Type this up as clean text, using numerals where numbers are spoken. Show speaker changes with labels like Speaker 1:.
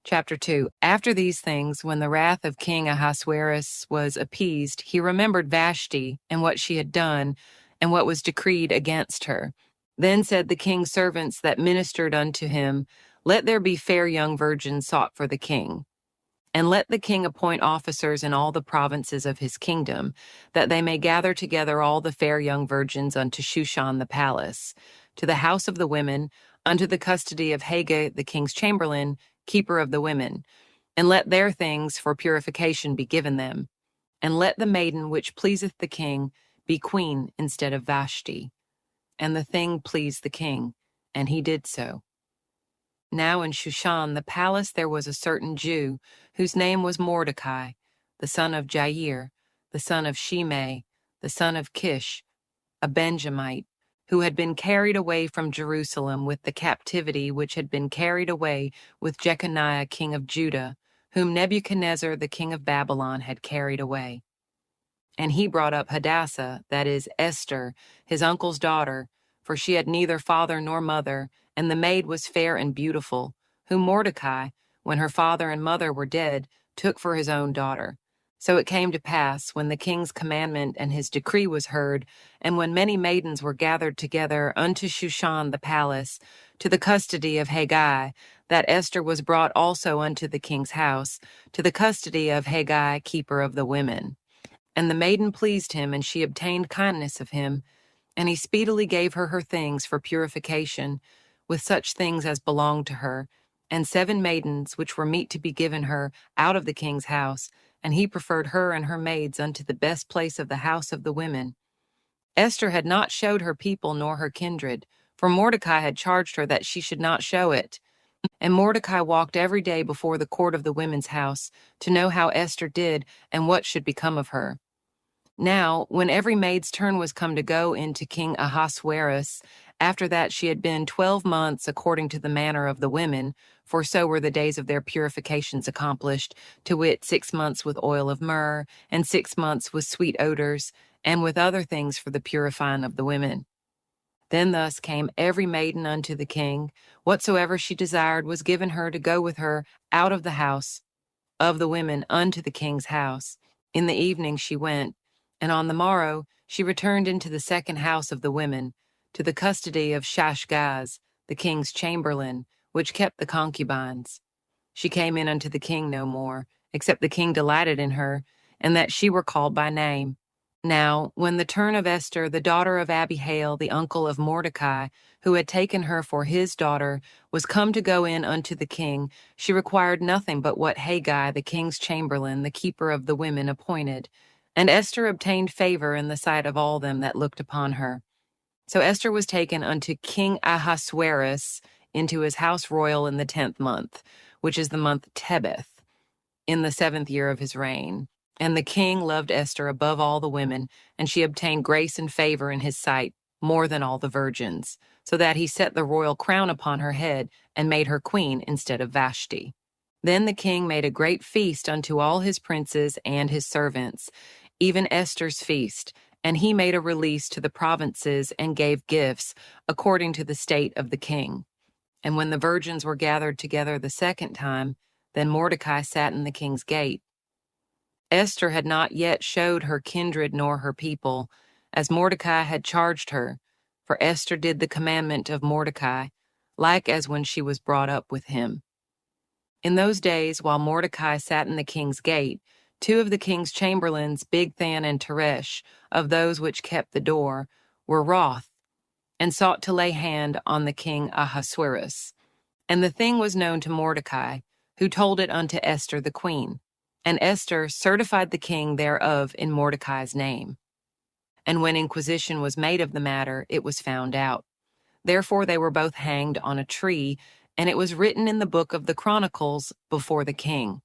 Speaker 1: Chapter 2. After these things, when the wrath of King Ahasuerus was appeased, he remembered Vashti and what she had done and what was decreed against her. Then said the king's servants that ministered unto him, Let there be fair young virgins sought for the king. And let the king appoint officers in all the provinces of his kingdom, that they may gather together all the fair young virgins unto Shushan the palace, to the house of the women, unto the custody of Haggai the king's chamberlain, keeper of the women. And let their things for purification be given them. And let the maiden which pleaseth the king be queen instead of Vashti. And the thing pleased the king, and he did so. Now in Shushan the palace there was a certain Jew, whose name was Mordecai, the son of Jair, the son of Shimei, the son of Kish, a Benjamite, who had been carried away from Jerusalem with the captivity which had been carried away with Jeconiah king of Judah, whom Nebuchadnezzar the king of Babylon had carried away. And he brought up Hadassah, that is, Esther, his uncle's daughter, for she had neither father nor mother, and the maid was fair and beautiful, whom Mordecai, when her father and mother were dead, took for his own daughter. So it came to pass, when the king's commandment and his decree was heard, and when many maidens were gathered together unto Shushan the palace, to the custody of Haggai, that Esther was brought also unto the king's house, to the custody of Haggai, keeper of the women. And the maiden pleased him, and she obtained kindness of him, and he speedily gave her her things for purification, with such things as belonged to her, and 7 maidens which were meet to be given her out of the king's house, and he preferred her and her maids unto the best place of the house of the women. Esther had not showed her people nor her kindred, for Mordecai had charged her that she should not show it. And Mordecai walked every day before the court of the women's house, to know how Esther did and what should become of her. Now, when every maid's turn was come to go into King Ahasuerus, after that she had been 12 months according to the manner of the women, for so were the days of their purifications accomplished, to wit, 6 months with oil of myrrh, and 6 months with sweet odors, and with other things for the purifying of the women. Then thus came every maiden unto the king, whatsoever she desired was given her to go with her out of the house of the women unto the king's house. In the evening she went, and on the morrow she returned into the second house of the women, to the custody of Shashgaz, the king's chamberlain, which kept the concubines. She came in unto the king no more, except the king delighted in her, and that she were called by name. Now, when the turn of Esther, the daughter of Abihail, the uncle of Mordecai, who had taken her for his daughter, was come to go in unto the king, she required nothing but what Haggai, the king's chamberlain, the keeper of the women, appointed. And Esther obtained favor in the sight of all them that looked upon her. So Esther was taken unto King Ahasuerus into his house royal in the 10th month, which is the month Tebeth, in the 7th year of his reign. And the king loved Esther above all the women, and she obtained grace and favor in his sight more than all the virgins, so that he set the royal crown upon her head and made her queen instead of Vashti. Then the king made a great feast unto all his princes and his servants, even Esther's feast, and he made a release to the provinces and gave gifts according to the state of the king. And when the virgins were gathered together the second time, then Mordecai sat in the king's gate. Esther had not yet showed her kindred nor her people, as Mordecai had charged her, for Esther did the commandment of Mordecai, like as when she was brought up with him. In those days, while Mordecai sat in the king's gate, 2 of the king's chamberlains, Bigthan and Teresh, of those which kept the door, were wroth, and sought to lay hand on the king Ahasuerus. And the thing was known to Mordecai, who told it unto Esther the queen. And Esther certified the king thereof in Mordecai's name. And when inquisition was made of the matter, it was found out. Therefore they were both hanged on a tree, and it was written in the book of the Chronicles before the king.